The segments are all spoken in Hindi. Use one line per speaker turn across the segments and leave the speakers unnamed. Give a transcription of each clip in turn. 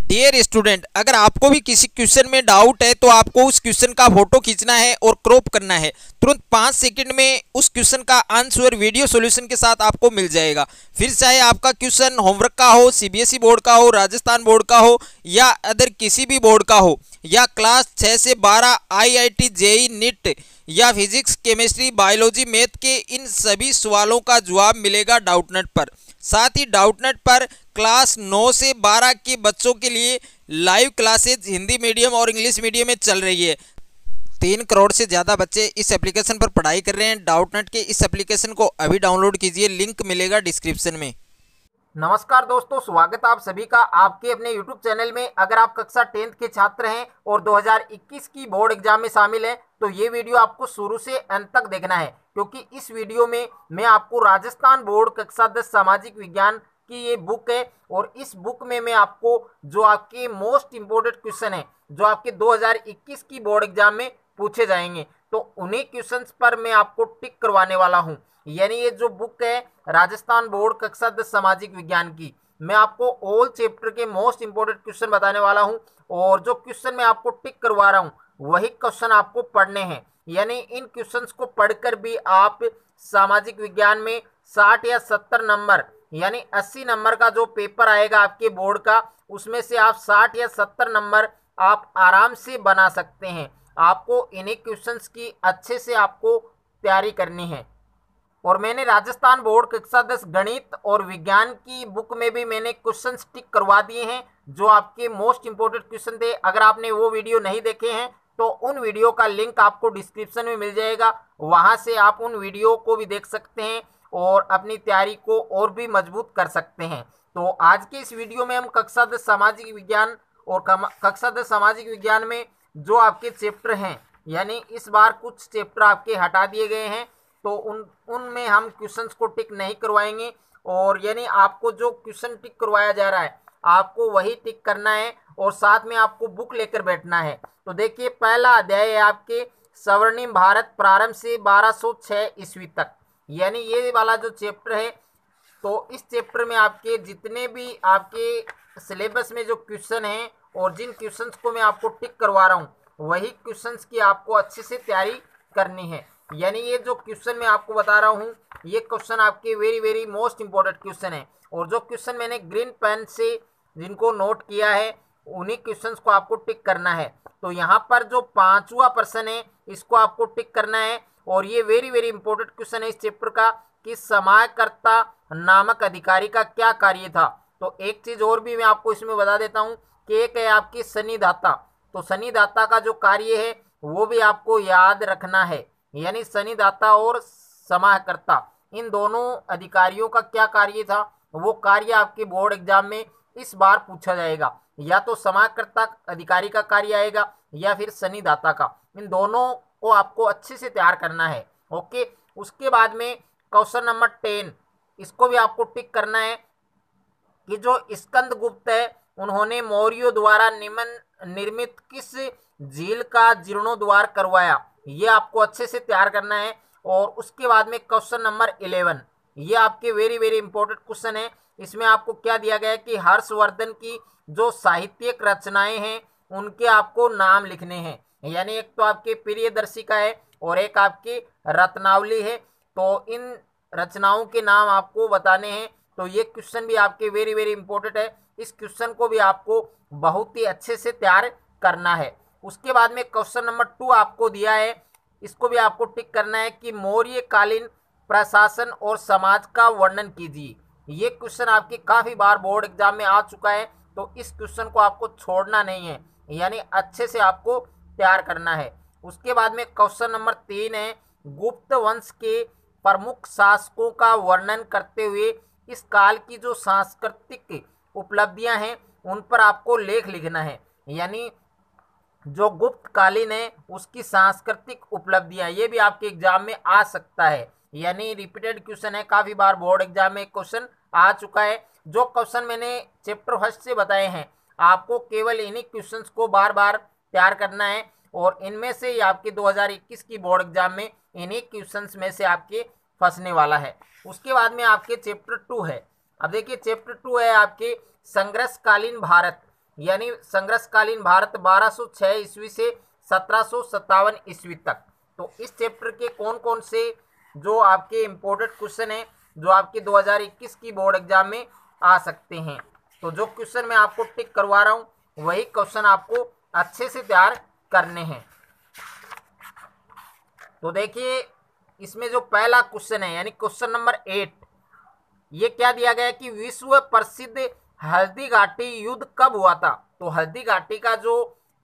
डियर स्टूडेंट, अगर आपको भी किसी क्वेश्चन में डाउट है तो आपको उस क्वेश्चन का फोटो खींचना है और क्रॉप करना है। तुरंत 5 सेकंड में उस क्वेश्चन का आंसर वीडियो सॉल्यूशन के साथ आपको मिल जाएगा। फिर चाहे आपका क्वेश्चन होमवर्क का हो, सीबीएसई बोर्ड का हो, राजस्थान बोर्ड का हो या अदर किसी भी बोर्ड का हो, या क्लास 6 से 12 आईआईटी जेई नीट या फिजिक्स केमिस्ट्री बायोलॉजी मैथ के इन सभी सवालों का जवाब मिलेगा डाउटनेट पर। साथ ही डाउटनेट पर क्लास 9 से 12 के बच्चों के लिए लाइव क्लासेज हिंदी मीडियम और इंग्लिश मीडियम में चल रही है। 3 करोड़ से ज़्यादा बच्चे इस एप्लीकेशन पर पढ़ाई कर रहे हैं। डाउटनेट के इस एप्लीकेशन को अभी डाउनलोड कीजिए, लिंक मिलेगा डिस्क्रिप्शन में।
नमस्कार दोस्तों, स्वागत है आप सभी का आपके अपने YouTube चैनल में। अगर आप कक्षा 10th के छात्र हैं और 2021 की बोर्ड एग्जाम में शामिल हैं तो ये वीडियो आपको शुरू से अंत तक देखना है, क्योंकि इस वीडियो में मैं आपको राजस्थान बोर्ड कक्षा 10 सामाजिक विज्ञान की ये बुक है और इस बुक में मैं आपको जो आपके मोस्ट इम्पोर्टेंट क्वेश्चन है जो आपके 2021 की बोर्ड एग्जाम में पूछे जाएंगे, तो उन्हीं क्वेश्चंस पर मैं आपको टिक करवाने वाला हूं। यानी ये जो बुक है राजस्थान बोर्ड कक्षा 10 सामाजिक विज्ञान की, मैं आपको ऑल चैप्टर के मोस्ट इंपोर्टेंट क्वेश्चन बताने वाला हूं और जो क्वेश्चन मैं आपको टिक करवा रहा हूं वही क्वेश्चन आपको पढ़ने हैं। यानी इन क्वेश्चंस को पढ़कर भी आप सामाजिक विज्ञान में 60 या 70 नंबर यानी 80 नंबर का जो पेपर आएगा आपके बोर्ड का, उसमें से आप 60 या 70 नंबर आप आराम से बना सकते हैं। आपको इन्हीं क्वेश्चंस की अच्छे से आपको तैयारी करनी है। और मैंने राजस्थान बोर्ड कक्षा 10 गणित और विज्ञान की बुक में भी मैंने क्वेश्चन टिक करवा दिए हैं जो आपके मोस्ट इंपोर्टेंट क्वेश्चन थे। अगर आपने वो वीडियो नहीं देखे हैं तो उन वीडियो का लिंक आपको डिस्क्रिप्शन में मिल जाएगा, वहां से आप उन वीडियो को भी देख सकते हैं और अपनी तैयारी को और भी मजबूत कर सकते हैं। तो आज के इस वीडियो में हम कक्षा 10 सामाजिक विज्ञान और कक्षा 10 सामाजिक विज्ञान में जो आपके चैप्टर हैं, यानी इस बार कुछ चैप्टर आपके हटा दिए गए हैं तो उनमें हम क्वेश्चंस को टिक नहीं करवाएंगे। और यानी आपको जो क्वेश्चन टिक करवाया जा रहा है आपको वही टिक करना है और साथ में आपको बुक लेकर बैठना है। तो देखिए, पहला अध्याय है आपके स्वर्णिम भारत प्रारंभ से 1206 ईस्वी तक, यानी ये वाला जो चैप्टर है। तो इस चैप्टर में आपके जितने भी आपके सिलेबस में जो क्वेश्चन हैं और जिन क्वेश्चंस को मैं आपको टिक करवा रहा हूँ वही क्वेश्चंस की आपको अच्छे से तैयारी करनी है। यानी ये जो क्वेश्चन मैं आपको बता रहा हूँ ये क्वेश्चन आपके वेरी मोस्ट इंपॉर्टेंट क्वेश्चन है और जो क्वेश्चन मैंने ग्रीन पेन से जिनको नोट किया है उन्हीं क्वेश्चंस को आपको टिक करना है। तो यहाँ पर जो 5वां प्रश्न है इसको आपको टिक करना है और ये वेरी इंपॉर्टेंट क्वेश्चन है इस चैप्टर का कि समायकर्ता नामक अधिकारी का क्या कार्य था। तो एक चीज और भी मैं आपको इसमें बता देता हूँ कि एक है आपकी सन्निधाता। तो सन्निधाता का जो कार्य है वो भी आपको याद रखना है। यानी सन्निधाता और समाहर्ता इन दोनों अधिकारियों का क्या कार्य था, वो कार्य आपके बोर्ड एग्जाम में इस बार पूछा जाएगा। या तो समाहर्ता अधिकारी का कार्य आएगा या फिर सन्निधाता का, इन दोनों को आपको अच्छे से तैयार करना है। ओके, उसके बाद में क्वेश्चन नंबर 10 इसको भी आपको टिक करना है कि जो स्कंदगुप्त है उन्होंने मौर्यों द्वारा निर्मित किस झील का जीर्णोद्धार करवाया, ये आपको अच्छे से तैयार करना है। और उसके बाद में क्वेश्चन नंबर 11 ये आपके वेरी इंपॉर्टेंट क्वेश्चन है। इसमें आपको क्या दिया गया है कि हर्षवर्धन की जो साहित्यिक रचनाएं हैं उनके आपको नाम लिखने हैं। यानी एक तो आपके प्रियदर्शिका है और एक आपकी रत्नावली है, तो इन रचनाओं के नाम आपको बताने हैं। तो ये क्वेश्चन भी आपके वेरी इंपॉर्टेंट है, इस क्वेश्चन को भी आपको बहुत ही अच्छे से तैयार करना है। उसके बाद में क्वेश्चन नंबर 2 आपको दिया है, इसको भी आपको टिक करना है कि मौर्य कालीन प्रशासन और समाज का वर्णन कीजिए। ये क्वेश्चन आपके काफी बार बोर्ड एग्जाम में आ चुका है, तो इस क्वेश्चन को आपको छोड़ना नहीं है, यानी अच्छे से आपको तैयार करना है। उसके बाद में क्वेश्चन नंबर 3 है, गुप्त वंश के प्रमुख शासकों का वर्णन करते हुए इस काल की जो सांस्कृतिक उपलब्धियां हैं उन पर आपको लेख लिखना है। यानी जो गुप्त कालीन है उसकी सांस्कृतिक उपलब्धियां, ये भी आपके एग्जाम में आ सकता है। यानी रिपीटेड क्वेश्चन है, काफी बार बोर्ड एग्जाम में क्वेश्चन आ चुका है। जो क्वेश्चन मैंने चैप्टर फर्स्ट से बताए हैं आपको केवल इन्हीं क्वेश्चंस को बार तैयार करना है और इनमें से ही आपके 2021 की बोर्ड एग्जाम में इन्हीं क्वेश्चंस में से आपके फंसने वाला है। उसके बाद में आपके चैप्टर 2 है। अब देखिए चैप्टर 2 है आपके संघर्षकालीन भारत। यानी संघर्षकालीन भारत 1206 ईस्वी से 1757 ईस्वी तक। तो इस चैप्टर के कौन कौन से जो आपके इम्पोर्टेंट क्वेश्चन हैं जो आपके 2021 की बोर्ड एग्जाम में आ सकते हैं। तो जो क्वेश्चन मैं आपको टिक करवा रहा हूं वही क्वेश्चन आपको अच्छे से तैयार करने हैं। तो देखिए इसमें जो पहला क्वेश्चन है यानी क्वेश्चन नंबर 8, ये क्या दिया गया है कि विश्व प्रसिद्ध हल्दी घाटी युद्ध कब हुआ था। तो हल्दी घाटी का जो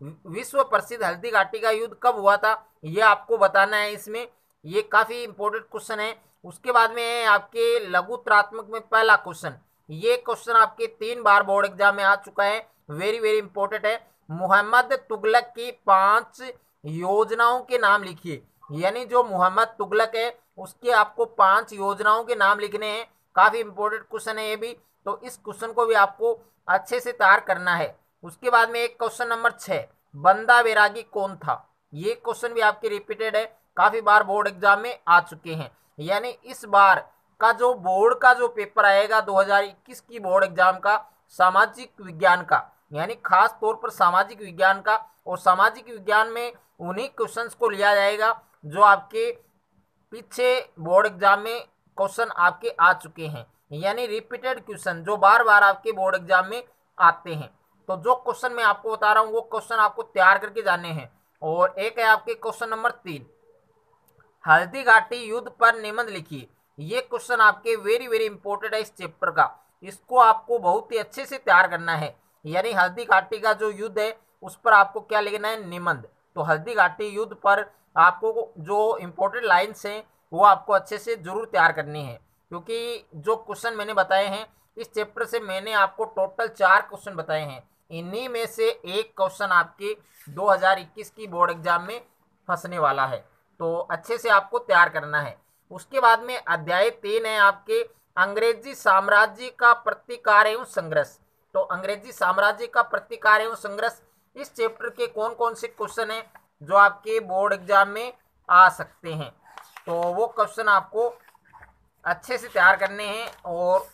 विश्व प्रसिद्ध हल्दी घाटी का युद्ध कब हुआ था ये आपको बताना है। इसमें ये काफी इंपॉर्टेंट क्वेश्चन है। उसके बाद में है आपके लघुत्रात्मक में पहला क्वेश्चन, ये क्वेश्चन आपके 3 बार बोर्ड एग्जाम में आ चुका है, वेरी वेरी इंपॉर्टेंट है। मोहम्मद तुगलक की 5 योजनाओं के नाम लिखिए। यानी जो मोहम्मद तुगलक है उसके आपको 5 योजनाओं के नाम लिखने हैं। काफी इंपॉर्टेंट क्वेश्चन है ये भी, तो इस क्वेश्चन को भी आपको अच्छे से तैयार करना है। उसके बाद में एक क्वेश्चन नंबर 6, बंदा बैरागी कौन था। ये क्वेश्चन भी आपके रिपीटेड है, काफी बार बोर्ड एग्जाम में आ चुके हैं। यानी इस बार का जो बोर्ड का जो पेपर आएगा 2021 की बोर्ड एग्जाम का सामाजिक विज्ञान का, यानी खास तौर पर सामाजिक विज्ञान का, और सामाजिक विज्ञान में उन्हीं क्वेश्चंस को लिया जाएगा जो आपके पीछे बोर्ड एग्जाम में क्वेश्चन आपके आ चुके हैं, यानी रिपीटेड क्वेश्चन जो बार बार आपके बोर्ड एग्जाम में आते हैं। तो जो क्वेश्चन मैं आपको बता रहा हूँ वो क्वेश्चन आपको तैयार करके जाने हैं। और एक है आपके क्वेश्चन नंबर 3, हल्दी घाटी युद्ध पर निबंध लिखिए। ये क्वेश्चन आपके वेरी वेरी इंपॉर्टेंट है इस चैप्टर का, इसको आपको बहुत ही अच्छे से तैयार करना है। यानी हल्दी घाटी का जो युद्ध है उस पर आपको क्या लिखना है, निबंध। तो हल्दी घाटी युद्ध पर आपको जो इंपॉर्टेंट लाइन्स हैं वो आपको अच्छे से जरूर तैयार करनी है, क्योंकि जो क्वेश्चन मैंने बताए हैं इस चैप्टर से मैंने आपको टोटल 4 क्वेश्चन बताए हैं, इन्हीं में से एक क्वेश्चन आपके 2021 की बोर्ड एग्जाम में फंसने वाला है। तो अच्छे से आपको तैयार करना है। उसके बाद में अध्याय 3 है आपके अंग्रेजी साम्राज्य का प्रतिकार एवं संघर्ष। तो अंग्रेजी साम्राज्य का प्रतिकार एवं संघर्ष, इस चैप्टर के कौन कौन से क्वेश्चन हैं जो आपके बोर्ड एग्जाम में आ सकते हैं, तो वो क्वेश्चन आपको अच्छे से तैयार करने हैं और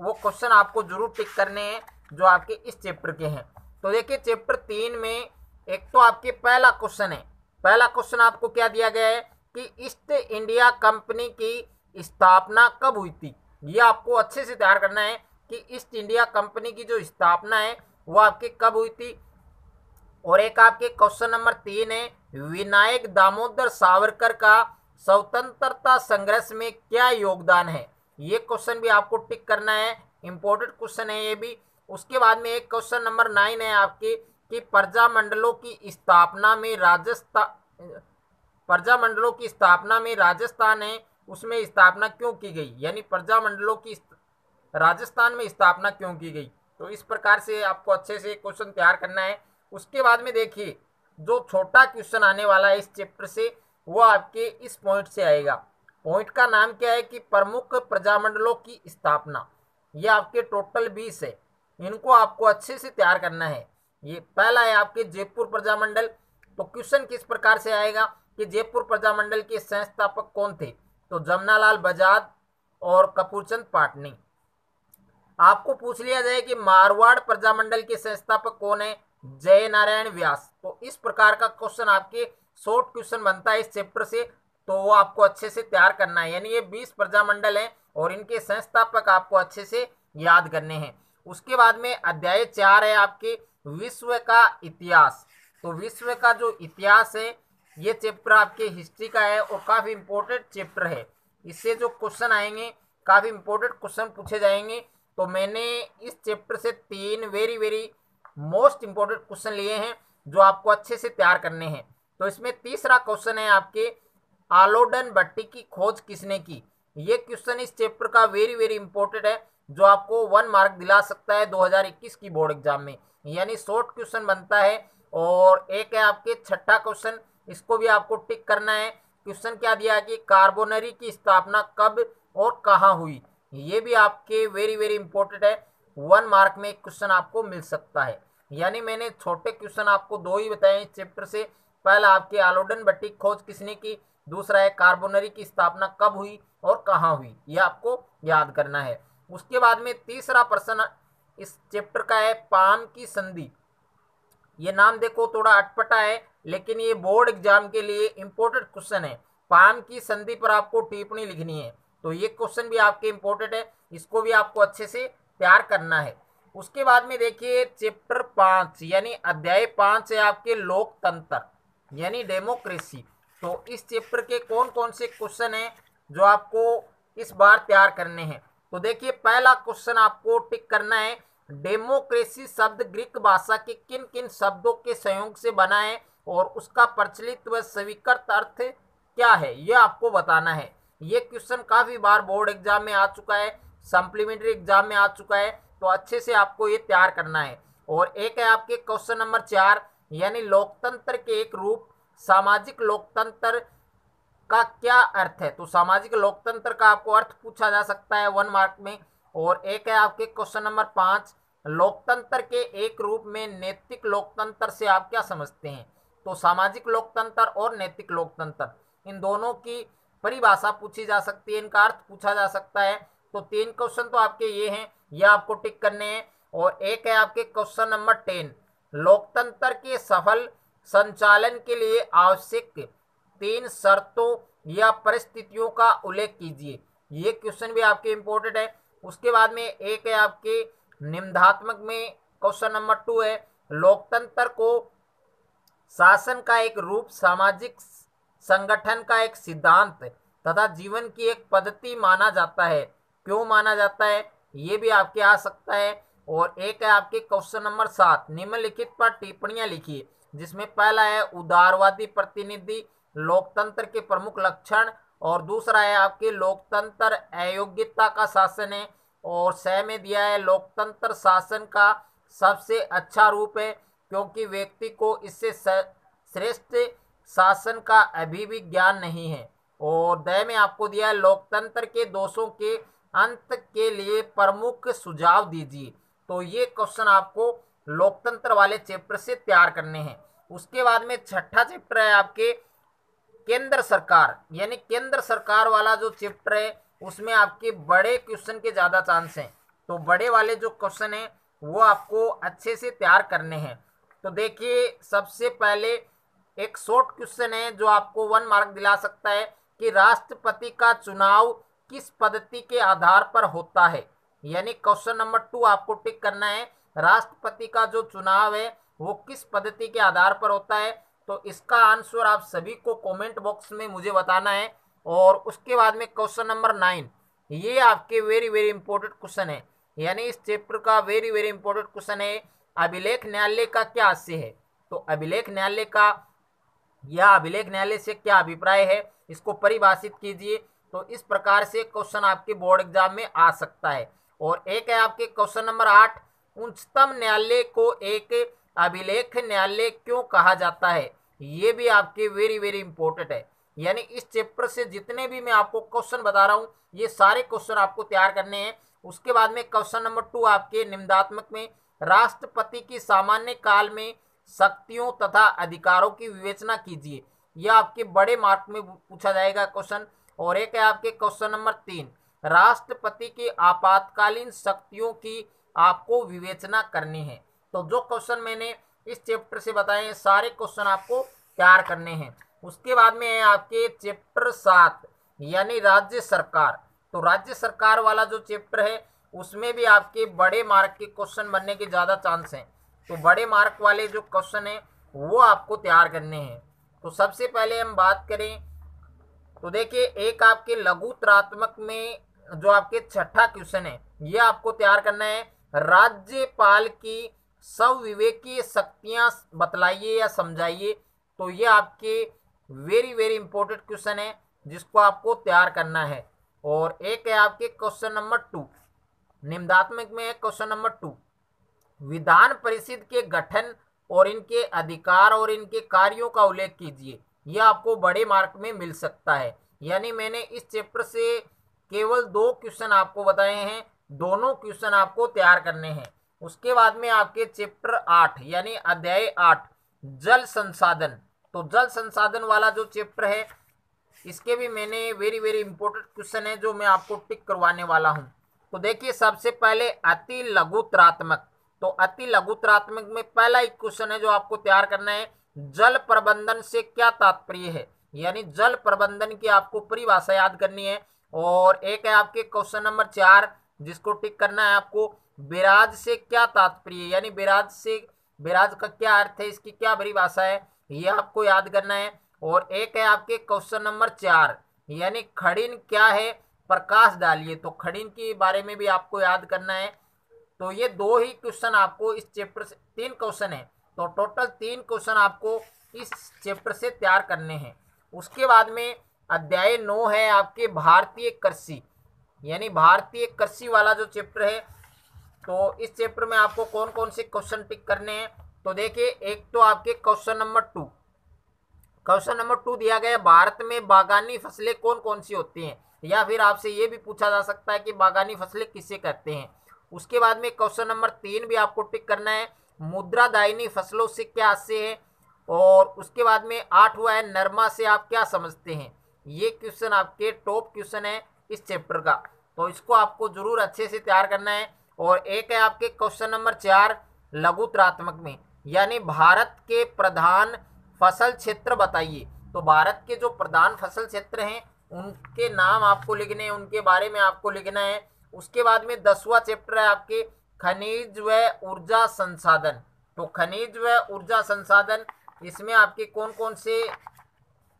वो क्वेश्चन आपको जरूर टिक करने हैं जो आपके इस चैप्टर के हैं। तो देखिए चैप्टर 3 में एक तो आपके पहला क्वेश्चन है, पहला क्वेश्चन आपको क्या दिया गया है कि ईस्ट इंडिया कंपनी की स्थापना कब हुई थी। ये आपको अच्छे से तैयार करना है कि ईस्ट इंडिया कंपनी की जो स्थापना है वो आपके कब हुई थी। और एक आपके क्वेश्चन नंबर 3 है, विनायक दामोदर सावरकर का स्वतंत्रता संघर्ष में क्या योगदान है। ये क्वेश्चन भी आपको टिक करना है, इंपॉर्टेंट क्वेश्चन है ये भी। उसके बाद में एक क्वेश्चन नंबर 9 है आपके कि प्रजामंडलों की स्थापना में राजस्थान है उसमें स्थापना क्यों की गई, यानी प्रजामंडलों की राजस्थान में स्थापना क्यों की गई। तो इस प्रकार से आपको अच्छे से क्वेश्चन तैयार करना है। उसके बाद में देखिए जो छोटा क्वेश्चन आने वाला है इस चैप्टर से वो आपके इस पॉइंट से आएगा। पॉइंट का नाम क्या है कि प्रमुख प्रजामंडलों की स्थापना। ये आपके टोटल 20 है, इनको आपको अच्छे से तैयार करना है। ये पहला है आपके जयपुर प्रजामंडल। तो क्वेश्चन किस प्रकार से आएगा कि जयपुर प्रजामंडल के संस्थापक कौन थे, तो जमनालाल बजाज और कपूरचंद पाटनी। आपको पूछ लिया जाए कि मारवाड़ प्रजामंडल के संस्थापक कौन है, जय नारायण व्यास। तो इस प्रकार का क्वेश्चन आपके शॉर्ट क्वेश्चन बनता है इस चैप्टर से, तो वो आपको अच्छे से तैयार करना है। यानी ये 20 प्रजामंडल हैं और इनके संस्थापक आपको अच्छे से याद करने हैं। उसके बाद में अध्याय 4 है आपके विश्व का इतिहास। तो विश्व का जो इतिहास है ये चैप्टर आपके हिस्ट्री का है और काफी इंपॉर्टेंट चैप्टर है। इससे जो क्वेश्चन आएंगे काफी इंपॉर्टेंट क्वेश्चन पूछे जाएंगे। तो मैंने इस चैप्टर से 3 very very most important question लिए हैं जो आपको अच्छे से तैयार करने हैं। तो इसमें तीसरा क्वेश्चन है आपके आलोडन भट्टी की खोज किसने की। ये क्वेश्चन इस चैप्टर का वेरी वेरी इंपॉर्टेंट है जो आपको 1 मार्क दिला सकता है 2021 की बोर्ड एग्जाम में, यानी शॉर्ट क्वेश्चन बनता है। और एक है आपके छठा क्वेश्चन, इसको भी आपको टिक करना है। क्वेश्चन क्या दिया कि कार्बोनरी की स्थापना कब और कहाँ हुई। ये भी आपके वेरी वेरी इंपॉर्टेंट है, 1 मार्क में एक क्वेश्चन आपको मिल सकता है। यानी मैंने छोटे क्वेश्चन आपको 2 ही बताए इस चैप्टर से। पहला आपके आलोडन भट्टी खोज किसने की, दूसरा है कार्बोनरी की स्थापना कब हुई और कहाँ हुई, यह आपको याद करना है। उसके बाद में तीसरा प्रश्न इस चैप्टर का है पाम की संधि। ये नाम देखो थोड़ा अटपटा है, लेकिन ये बोर्ड एग्जाम के लिए इंपॉर्टेंट क्वेश्चन है। पाम की संधि पर आपको टिप्पणी लिखनी है, तो ये क्वेश्चन भी आपके इंपॉर्टेंट है, इसको भी आपको अच्छे से तैयार करना है। उसके बाद में देखिए चैप्टर 5 यानी अध्याय 5 है आपके लोकतंत्र यानी डेमोक्रेसी। तो इस चैप्टर के कौन कौन से क्वेश्चन हैं जो आपको इस बार तैयार करने हैं। तो देखिए पहला क्वेश्चन आपको टिक करना है, डेमोक्रेसी शब्द ग्रीक भाषा के किन किन शब्दों के संयोग से बना है और उसका प्रचलित व स्वीकृत अर्थ क्या है, यह आपको बताना है। ये क्वेश्चन काफी बार बोर्ड एग्जाम में आ चुका है, सप्लीमेंट्री एग्जाम में आ चुका है, तो अच्छे से आपको ये तैयार करना है। और एक है आपके क्वेश्चन नंबर 4 यानी लोकतंत्र के एक रूप सामाजिक लोकतंत्र का क्या अर्थ है। तो सामाजिक लोकतंत्र का आपको अर्थ पूछा जा सकता है 1 मार्क में। और एक है आपके क्वेश्चन नंबर 5 लोकतंत्र के एक रूप में नैतिक लोकतंत्र से आप क्या समझते हैं। तो सामाजिक लोकतंत्र और नैतिक लोकतंत्र इन दोनों की परिभाषा पूछी जा सकती है, इनका अर्थ पूछा जा सकता है। तो 3 क्वेश्चन तो आपके ये हैं, ये आपको टिक करने हैं। और एक है आपके क्वेश्चन नंबर 10 लोकतंत्र के सफल संचालन के लिए आवश्यक 3 शर्तों या परिस्थितियों का उल्लेख कीजिए। ये क्वेश्चन भी आपके इंपॉर्टेंट है। उसके बाद में एक है आपके निम्नात्मक में क्वेश्चन नंबर 2 है लोकतंत्र को शासन का एक रूप सामाजिक संगठन का एक सिद्धांत तथा जीवन की एक पद्धति माना जाता है, क्यों माना जाता है, ये भी आपके आ सकता है। और एक है आपके क्वेश्चन नंबर 7 निम्नलिखित पर टिप्पणियां लिखिए, जिसमें पहला है उदारवादी प्रतिनिधि लोकतंत्र के प्रमुख लक्षण, और दूसरा है आपके लोकतंत्र अयोग्यता का शासन है, और 6 में दिया है लोकतंत्र शासन का सबसे अच्छा रूप है क्योंकि व्यक्ति को इससे श्रेष्ठ शासन का अभी भी ज्ञान नहीं है। और द में आपको दिया है लोकतंत्र के दोषों के अंत के लिए प्रमुख सुझाव दीजिए। तो ये क्वेश्चन आपको लोकतंत्र वाले चैप्टर से तैयार करने हैं। उसके बाद में छठा चैप्टर है आपके केंद्र सरकार यानी केंद्र सरकार वाला जो चैप्टर है उसमें आपके बड़े क्वेश्चन के ज़्यादा चांस हैं। तो बड़े वाले जो क्वेश्चन हैं वो आपको अच्छे से तैयार करने हैं। तो देखिए सबसे पहले एक शॉर्ट क्वेश्चन है जो आपको 1 मार्क दिला सकता है कि राष्ट्रपति का चुनाव किस पद्धति के आधार पर होता है। यानी क्वेश्चन नंबर 2 आपको टिक करना है, राष्ट्रपति का जो चुनाव है वो किस पद्धति के आधार पर होता है। तो इसका आंसर आप सभी को कमेंट बॉक्स में मुझे बताना है। और उसके बाद में क्वेश्चन नंबर 9 ये आपके वेरी वेरी इंपॉर्टेंट क्वेश्चन है, यानी इस चैप्टर का वेरी वेरी इंपॉर्टेंट क्वेश्चन है अभिलेख न्यायालय का क्या आशय है। तो अभिलेख न्यायालय का या अभिलेख न्यायालय से क्या अभिप्राय है, इसको परिभाषित कीजिए। तो इस प्रकार से क्वेश्चन आपके बोर्ड एग्जाम में आ सकता है। और एक है आपके क्वेश्चन नंबर 8 उच्चतम न्यायालय को एक अभिलेख न्यायालय क्यों कहा जाता है। ये भी आपके वेरी वेरी इंपॉर्टेंट है। यानी इस चैप्टर से जितने भी मैं आपको क्वेश्चन बता रहा हूँ ये सारे क्वेश्चन आपको तैयार करने हैं। उसके बाद में क्वेश्चन नंबर 2 आपके निम्नात्मक में राष्ट्रपति की सामान्य काल में शक्तियों तथा अधिकारों की विवेचना कीजिए। यह आपके बड़े मार्क में पूछा जाएगा क्वेश्चन। और एक है आपके क्वेश्चन नंबर 3 राष्ट्रपति की आपातकालीन शक्तियों की आपको विवेचना करनी है। तो जो क्वेश्चन मैंने इस चैप्टर से बताए हैं सारे क्वेश्चन आपको तैयार करने हैं। उसके बाद में है आपके चैप्टर 7 यानी राज्य सरकार। तो राज्य सरकार वाला जो चैप्टर है उसमें भी आपके बड़े मार्क के क्वेश्चन बनने के ज़्यादा चांस हैं। तो बड़े मार्क वाले जो क्वेश्चन हैं वो आपको तैयार करने हैं। तो सबसे पहले हम बात करें तो देखिए एक आपके लघुत्रात्मक में जो आपके छठा क्वेश्चन है ये आपको तैयार करना है, राज्यपाल की स्वविवेकीय शक्तियां बतलाइए या समझाइए। तो ये आपके वेरी वेरी इंपॉर्टेंट क्वेश्चन है जिसको आपको तैयार करना है। और एक है आपके क्वेश्चन नंबर 2 निम्नात्मक में है क्वेश्चन नंबर 2 विधान परिषद के गठन और इनके अधिकार और इनके कार्यों का उल्लेख कीजिए। यह आपको बड़े मार्क में मिल सकता है। यानी मैंने इस चैप्टर से केवल 2 क्वेश्चन आपको बताए हैं, दोनों क्वेश्चन आपको तैयार करने हैं। उसके बाद में आपके चैप्टर 8 यानी अध्याय 8 जल संसाधन। तो जल संसाधन वाला जो चैप्टर है इसके भी मैंने वेरी वेरी इंपॉर्टेंट क्वेश्चन है जो मैं आपको टिक करवाने वाला हूं। तो देखिए सबसे पहले अति लघुत्रात्मक तो अति लघुत्रात्मक में पहला एक क्वेश्चन है जो आपको तैयार करना है, जल प्रबंधन से क्या तात्पर्य है, यानी जल प्रबंधन की आपको परिभाषा याद करनी है। और एक है आपके क्वेश्चन नंबर 4 जिसको टिक करना है आपको, बिराज से क्या तात्पर्य, यानी बिराज का क्या अर्थ है, इसकी क्या परिभाषा है, ये आपको याद करना है। और एक है आपके क्वेश्चन नंबर 4 यानी खड़िन क्या है, प्रकाश डालिए, तो खड़िन के बारे में भी आपको याद करना है। तो ये 2 ही क्वेश्चन आपको इस चैप्टर से, 3 क्वेश्चन है, तो टोटल 3 क्वेश्चन आपको इस चैप्टर से तैयार करने हैं। उसके बाद में अध्याय 9 है आपके भारतीय कृषि, यानी भारतीय कृषि वाला जो चैप्टर है, तो इस चैप्टर में आपको कौन कौन से क्वेश्चन टिक करने हैं। तो देखिए, एक तो आपके क्वेश्चन नंबर 2 दिया गया, भारत में बागानी फसलें कौन कौन सी होती हैं, या फिर आपसे ये भी पूछा जा सकता है कि बागानी फसलें किसे कहते हैं। उसके बाद में क्वेश्चन नंबर 3 भी आपको टिक करना है, मुद्रादायनी फसलों से क्या आशय है। और उसके बाद में 8वां है, नरमा से आप क्या समझते हैं। ये क्वेश्चन आपके टॉप क्वेश्चन है इस चैप्टर का, तो इसको आपको जरूर अच्छे से तैयार करना है। और एक है आपके क्वेश्चन नंबर 4 लघुत्रात्मक में, यानी भारत के प्रधान फसल क्षेत्र बताइए। तो भारत के जो प्रधान फसल क्षेत्र हैं उनके नाम आपको लिखने हैं, उनके बारे में आपको लिखना है। उसके बाद में 10वां चैप्टर है आपके खनिज व ऊर्जा संसाधन। तो खनिज व ऊर्जा संसाधन, इसमें आपके कौन कौन से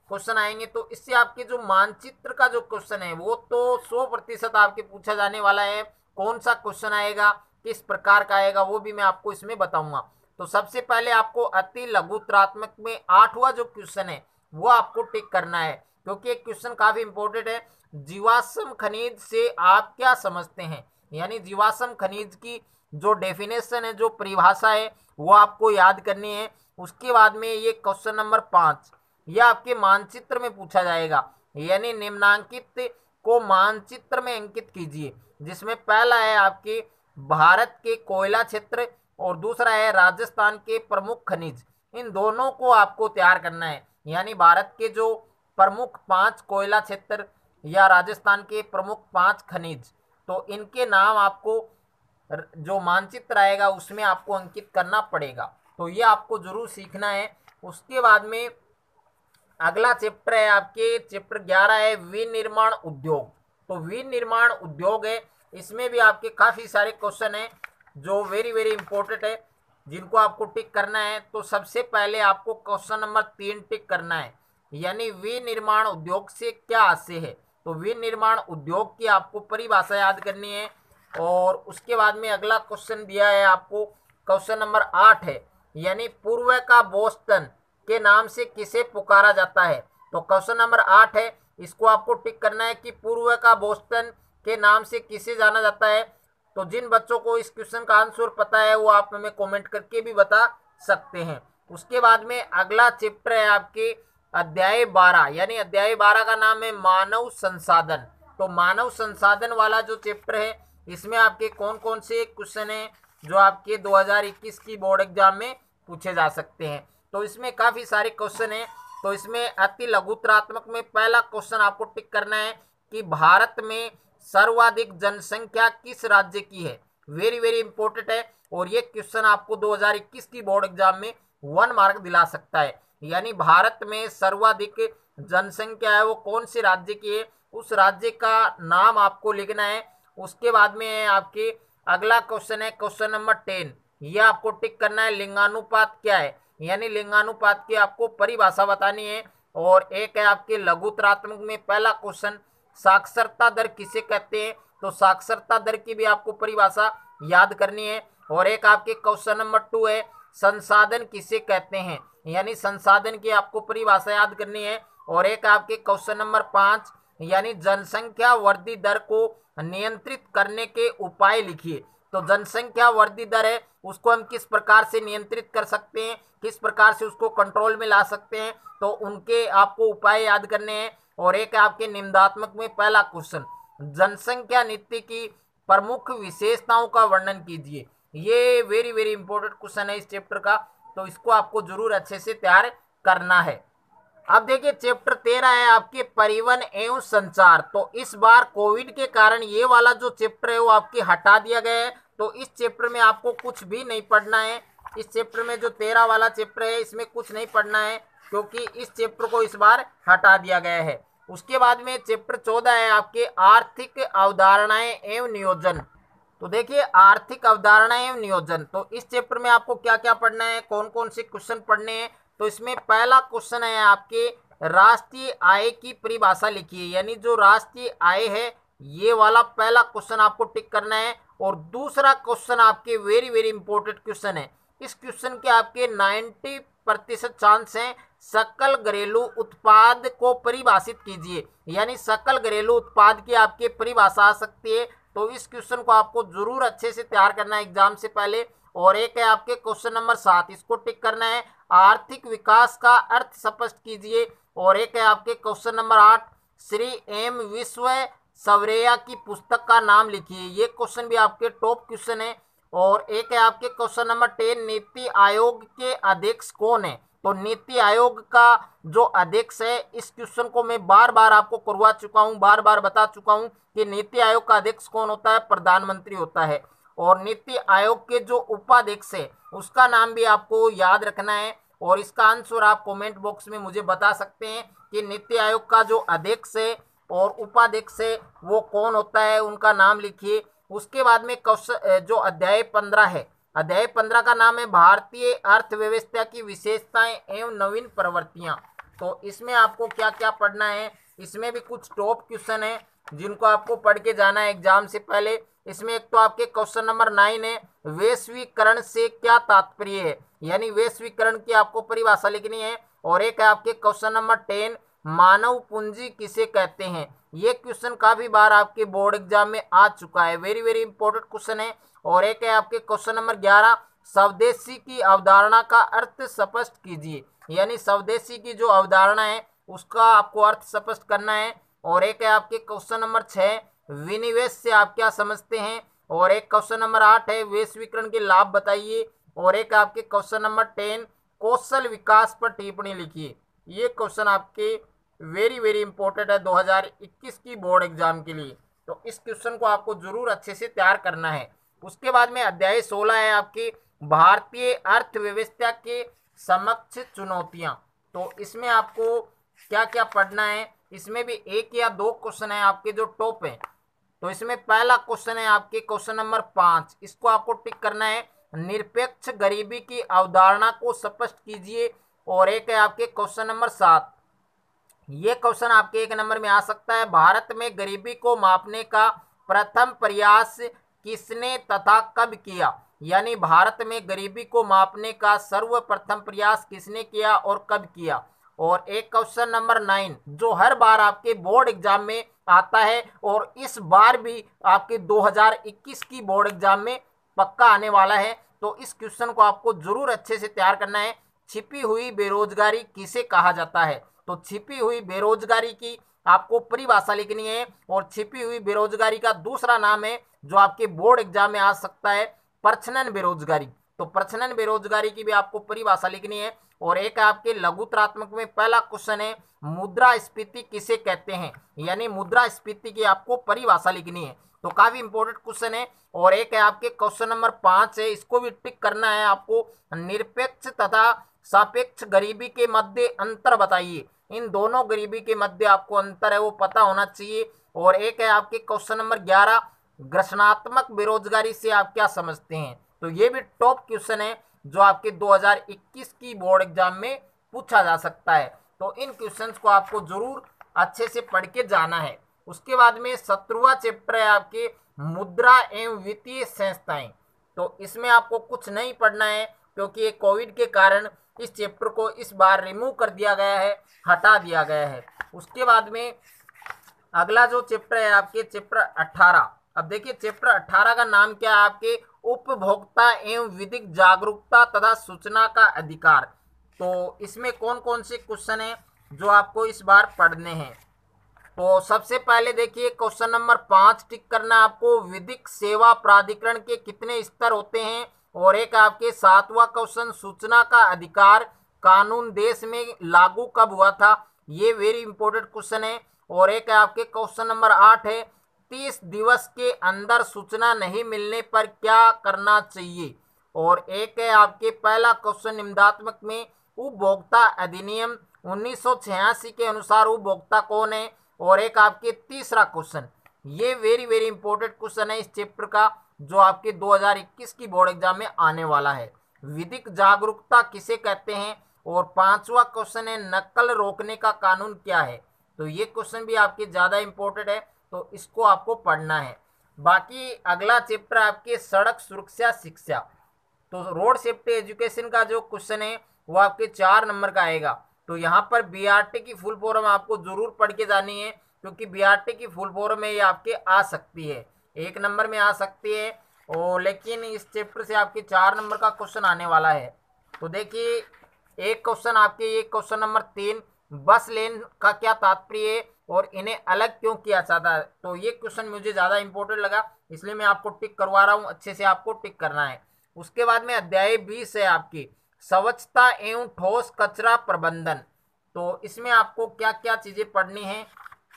क्वेश्चन आएंगे, तो इससे आपके जो मानचित्र का जो क्वेश्चन है वो तो 100% आपके पूछा जाने वाला है। कौन सा क्वेश्चन आएगा, किस प्रकार का आएगा, वो भी मैं आपको इसमें बताऊंगा। तो सबसे पहले आपको अति लघुत्रात्मक में 8वां जो क्वेश्चन है वो आपको टिक करना है, क्योंकि एक क्वेश्चन काफी इंपॉर्टेंट है। जीवाश्म खनिज से आप क्या समझते हैं, यानी जीवाश्म खनिज की जो डेफिनेशन है, जो परिभाषा है, वो आपको याद करनी है। उसके बाद में ये क्वेश्चन नंबर 5 यह आपके मानचित्र में पूछा जाएगा, यानी निम्नांकित को मानचित्र में अंकित कीजिए, जिसमें पहला है आपके भारत के कोयला क्षेत्र और दूसरा है राजस्थान के प्रमुख खनिज। इन दोनों को आपको तैयार करना है, यानी भारत के जो प्रमुख 5 कोयला क्षेत्र या राजस्थान के प्रमुख 5 खनिज, तो इनके नाम आपको जो मानचित्र आएगा उसमें आपको अंकित करना पड़ेगा। तो ये आपको जरूर सीखना है। उसके बाद में अगला चैप्टर है आपके चैप्टर 11 है विनिर्माण उद्योग। तो विनिर्माण उद्योग है, इसमें भी आपके काफी सारे क्वेश्चन हैं जो वेरी वेरी इंपॉर्टेंट है, जिनको आपको टिक करना है। तो सबसे पहले आपको क्वेश्चन नंबर 3 टिक करना है, यानी विनिर्माण उद्योग से क्या आशय है। तो विनिर्माण उद्योग की आपको परिभाषा याद करनी है। और उसके बाद में अगला क्वेश्चन दिया है आपको, क्वेश्चन नंबर 8 है, यानी पूर्व का बोस्टन के नाम से किसे पुकारा जाता है। तो क्वेश्चन नंबर 8 है, इसको आपको टिक करना है कि पूर्व का बोस्टन के नाम से किसे जाना जाता है। तो जिन बच्चों को इस क्वेश्चन का आंसर पता है वो आप हमें कमेंट करके भी बता सकते हैं। उसके बाद में अगला चैप्टर है आपके अध्याय 12, यानी अध्याय 12 का नाम है मानव संसाधन। तो मानव संसाधन वाला जो चैप्टर है, इसमें आपके कौन कौन से क्वेश्चन हैं जो आपके 2021 की बोर्ड एग्जाम में पूछे जा सकते हैं। तो इसमें काफी सारे क्वेश्चन हैं। तो इसमें अति लघुत्रात्मक में पहला क्वेश्चन आपको टिक करना है कि भारत में सर्वाधिक जनसंख्या किस राज्य की है। वेरी वेरी इंपॉर्टेंट है, और ये क्वेश्चन आपको 2021 की बोर्ड एग्जाम में 1 मार्क दिला सकता है। यानी भारत में सर्वाधिक जनसंख्या है वो कौन से राज्य की है, उस राज्य का नाम आपको लिखना है। उसके बाद में है आपके अगला क्वेश्चन है क्वेश्चन नंबर 10, ये आपको टिक करना है लिंगानुपात क्या है, यानी लिंगानुपात की आपको परिभाषा बतानी है। और एक है आपके लघुत्रात्मक में पहला क्वेश्चन, साक्षरता दर किसे कहते हैं। तो साक्षरता दर की भी आपको परिभाषा याद करनी है। और एक आपके क्वेश्चन नंबर 2 है, संसाधन किसे कहते हैं, यानी संसाधन की आपको परिभाषा याद करनी है। और एक आपके क्वेश्चन नंबर 5, यानी जनसंख्या वृद्धि दर को नियंत्रित करने के उपाय लिखिए। तो जनसंख्या वृद्धि दर है उसको हम किस प्रकार से नियंत्रित कर सकते हैं, किस प्रकार से उसको कंट्रोल में ला सकते हैं, तो उनके आपको उपाय याद करने हैं। और एक आपके निम्नात्मक में पहला क्वेश्चन, जनसंख्या नीति की प्रमुख विशेषताओं का वर्णन कीजिए। ये वेरी वेरी इंपॉर्टेंट क्वेश्चन है इस चैप्टर का, तो इसको आपको जरूर अच्छे से तैयार करना है। अब देखिए चैप्टर 13 है आपके परिवहन एवं संचार। तो इस बार कोविड के कारण ये वाला जो चैप्टर है वो आपके हटा दिया गया है, तो इस चैप्टर में आपको कुछ भी नहीं पढ़ना है। इस चैप्टर में जो 13 वाला चैप्टर है इसमें कुछ नहीं पढ़ना है, क्योंकि इस चैप्टर को इस बार हटा दिया गया है। उसके बाद में चैप्टर 14 है आपके आर्थिक अवधारणाएं एवं नियोजन। तो देखिए आर्थिक अवधारणाएं एवं नियोजन, तो इस चैप्टर में आपको क्या क्या पढ़ना है, कौन कौन से क्वेश्चन पढ़ने हैं। तो इसमें पहला क्वेश्चन है आपके राष्ट्रीय आय की परिभाषा लिखिए, यानी जो राष्ट्रीय आय है ये वाला पहला क्वेश्चन आपको टिक करना है। और दूसरा क्वेश्चन आपके वेरी वेरी इंपॉर्टेंट क्वेश्चन है। इस क्वेश्चन के आपके 90% चांस हैं। सकल घरेलू उत्पाद को परिभाषित कीजिए, यानी सकल घरेलू उत्पाद की आपके परिभाषा आ सकती है। तो इस क्वेश्चन को आपको जरूर अच्छे से तैयार करना है एग्जाम से पहले। और एक है आपके क्वेश्चन नंबर 7, इसको टिक करना है, आर्थिक विकास का अर्थ स्पष्ट कीजिए। और एक है आपके question number 8, Shri M Visvesvaraya की पुस्तक का नाम लिखिए। ये क्वेश्चन भी आपके टॉप क्वेश्चन है। और एक है आपके क्वेश्चन नंबर 10, नीति आयोग के अध्यक्ष कौन है। तो नीति आयोग का जो अध्यक्ष है, इस क्वेश्चन को मैं बार बार आपको करवा चुका हूं, बार बार बता चुका हूं कि नीति आयोग का अध्यक्ष कौन होता है, प्रधानमंत्री होता है। और नीति आयोग के जो उपाध्यक्ष है उसका नाम भी आपको याद रखना है। और इसका आंसर आप कमेंट बॉक्स में मुझे बता सकते हैं कि नीति आयोग का जो अध्यक्ष है और उपाध्यक्ष है वो कौन होता है, उनका नाम लिखिए। उसके बाद में क्वेश्चन जो अध्याय 15 है, अध्याय 15 का नाम है भारतीय अर्थव्यवस्था की विशेषताएं एवं नवीन प्रवृत्तियां। तो इसमें आपको क्या क्या पढ़ना है, इसमें भी कुछ टॉप क्वेश्चन है जिनको आपको पढ़ के जाना है एग्जाम से पहले। इसमें एक तो आपके क्वेश्चन नंबर 9 है, वैश्वीकरण से क्या तात्पर्य है, यानी वैश्वीकरण की आपको परिभाषा लिखनी है। और एक है आपके क्वेश्चन नंबर 10, मानव पूंजी किसे कहते हैं। ये क्वेश्चन काफी बार आपके बोर्ड एग्जाम में आ चुका है, वेरी वेरी इंपॉर्टेंट क्वेश्चन है। और एक है आपके क्वेश्चन नंबर 11, स्वदेशी की अवधारणा का अर्थ स्पष्ट कीजिए, यानी स्वदेशी की जो अवधारणा है उसका आपको अर्थ स्पष्ट करना है। और एक है आपके क्वेश्चन नंबर 6, विनिवेश से आप क्या समझते हैं। और एक क्वेश्चन नंबर 8 है, वैश्वीकरण के लाभ बताइए। और एक आपके क्वेश्चन नंबर 10, कौशल विकास पर टिप्पणी लिखिए। ये क्वेश्चन आपके वेरी वेरी इंपॉर्टेंट है 2021 की बोर्ड एग्जाम के लिए। तो इस क्वेश्चन को आपको जरूर अच्छे से तैयार करना है। उसके बाद में अध्याय 16 है आपकी भारतीय अर्थव्यवस्था के समक्ष चुनौतियां। तो इसमें आपको क्या क्या पढ़ना है, इसमें भी एक या दो क्वेश्चन है आपके जो टॉप है। तो इसमें पहला क्वेश्चन है आपके क्वेश्चन नंबर 5, इसको आपको टिक करना है, निरपेक्ष गरीबी की अवधारणा को स्पष्ट कीजिए। और एक है आपके क्वेश्चन नंबर 7, ये क्वेश्चन आपके 1 नंबर में आ सकता है, भारत में गरीबी को मापने का प्रथम प्रयास किसने तथा कब किया, यानी भारत में गरीबी को मापने का सर्वप्रथम प्रयास किसने किया और कब किया। और एक क्वेश्चन नंबर 9 जो हर बार आपके बोर्ड एग्जाम में आता है और इस बार भी आपके 2021 की बोर्ड एग्जाम में पक्का आने वाला है। तो इस क्वेश्चन को आपको जरूर अच्छे से तैयार करना है, छिपी हुई बेरोजगारी किसे कहा जाता है। तो छिपी हुई बेरोजगारी की आपको परिभाषा लिखनी है। और छिपी हुई बेरोजगारी का दूसरा नाम है जो आपके बोर्ड एग्जाम में आ सकता है, प्रच्छन्न बेरोजगारी। तो प्रच्छन्न बेरोजगारी की भी आपको परिभाषा लिखनी है। और एक आपके लघुत्रात्मक में पहला क्वेश्चन है, मुद्रास्फीति किसे कहते हैं, यानी मुद्रास्फीति की आपको परिभाषा लिखनी है। तो काफी इंपॉर्टेंट क्वेश्चन है। और एक है आपके क्वेश्चन नंबर 5 है, इसको भी टिक करना है आपको, निरपेक्ष तथा सापेक्ष गरीबी के मध्य अंतर बताइए। इन दोनों गरीबी के मध्य आपको अंतर है वो पता होना चाहिए। और एक है आपके क्वेश्चन नंबर 11, घर्षणात्मक बेरोजगारी से आप क्या समझते हैं। तो ये भी टॉप क्वेश्चन है जो आपके 2021 की बोर्ड एग्जाम में पूछा जा सकता है। तो इन क्वेश्चंस को आपको जरूर अच्छे से पढ़ के जाना है। उसके बाद में 17वां चैप्टर है आपके मुद्रा एवं वित्तीय संस्थाएं। तो इसमें आपको कुछ नहीं पढ़ना है क्योंकि ये कोविड के कारण इस चैप्टर को इस बार रिमूव कर दिया गया है, हटा दिया गया है। उसके बाद में अगला जो चैप्टर है आपके चैप्टर 18। अब देखिए चैप्टर 18 का नाम क्या है आपके, उपभोक्ता एवं विधिक जागरूकता तथा सूचना का अधिकार। तो इसमें कौन कौन से क्वेश्चन हैं जो आपको इस बार पढ़ने हैं। तो सबसे पहले देखिए क्वेश्चन नंबर 5 टिक करना आपको, विधिक सेवा प्राधिकरण के कितने स्तर होते हैं। और एक आपके 7वां क्वेश्चन, सूचना का अधिकार कानून देश में लागू कब हुआ था। ये वेरी इंपॉर्टेंट क्वेश्चन है। और एक आपके क्वेश्चन नंबर 8 है, 30 दिवस के अंदर सूचना नहीं मिलने पर क्या करना चाहिए। और एक है आपके पहला क्वेश्चन निम्नात्मक में उपभोक्ता अधिनियम 1986 के अनुसार उपभोक्ता कौन है। और एक आपके तीसरा क्वेश्चन, ये वेरी वेरी इंपॉर्टेंट क्वेश्चन है इस चैप्टर का, जो आपके 2021 की बोर्ड एग्जाम में आने वाला है। विधिक जागरूकता किसे कहते हैं। और पांचवा क्वेश्चन है नकल रोकने का कानून क्या है। तो ये क्वेश्चन भी आपके ज़्यादा इंपॉर्टेंट है, तो इसको आपको पढ़ना है। बाकी अगला चैप्टर आपके सड़क सुरक्षा शिक्षा, तो रोड सेफ्टी एजुकेशन का जो क्वेश्चन है वो आपके 4 नंबर का आएगा। तो यहाँ पर बीआरटी की फुल फॉर्म आपको जरूर पढ़ के जानी है, क्योंकि बीआरटी की फुल फॉर्म में ये आपके आ सकती है, 1 नंबर में आ सकती है। और लेकिन इस चैप्टर से आपके 4 नंबर का क्वेश्चन आने वाला है। तो देखिए एक क्वेश्चन आपके, ये क्वेश्चन नंबर 3, बस लेन का क्या तात्पर्य है और इन्हें अलग क्यों किया जाता है। तो ये क्वेश्चन मुझे ज़्यादा इंपॉर्टेंट लगा, इसलिए मैं आपको टिक करवा रहा हूँ, अच्छे से आपको टिक करना है। उसके बाद में अध्याय 20 है आपकी स्वच्छता एवं ठोस कचरा प्रबंधन। तो इसमें आपको क्या क्या चीज़ें पढ़नी है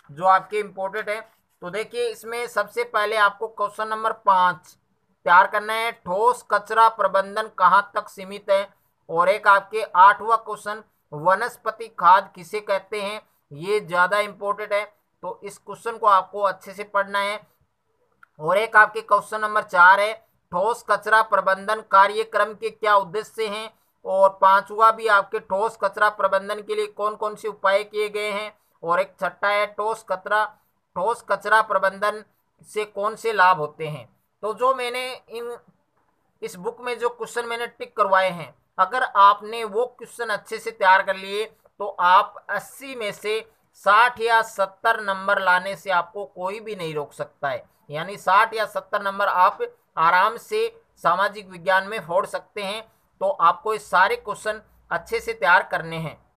जो आपके इम्पोर्टेंट है। तो देखिए इसमें सबसे पहले आपको क्वेश्चन नंबर 5 तैयार करना है, ठोस कचरा प्रबंधन कहाँ तक सीमित है। और एक आपके 8वां क्वेश्चन, वनस्पति खाद किसे कहते हैं, ये ज़्यादा इंपॉर्टेंट है, तो इस क्वेश्चन को आपको अच्छे से पढ़ना है। और एक आपके क्वेश्चन नंबर 4 है, ठोस कचरा प्रबंधन कार्यक्रम के क्या उद्देश्य हैं। और 5वां भी आपके ठोस कचरा प्रबंधन के लिए कौन कौन से उपाय किए गए हैं। और एक 6ठा है, ठोस कचरा प्रबंधन से कौन से लाभ होते हैं। तो जो मैंने इस बुक में जो क्वेश्चन मैंने टिक करवाए हैं, अगर आपने वो क्वेश्चन अच्छे से तैयार कर लिए तो आप 80 में से 60 या 70 नंबर लाने से आपको कोई भी नहीं रोक सकता है। यानी 60 या 70 नंबर आप आराम से सामाजिक विज्ञान में फोड़ सकते हैं। तो आपको ये सारे क्वेश्चन अच्छे से तैयार करने हैं।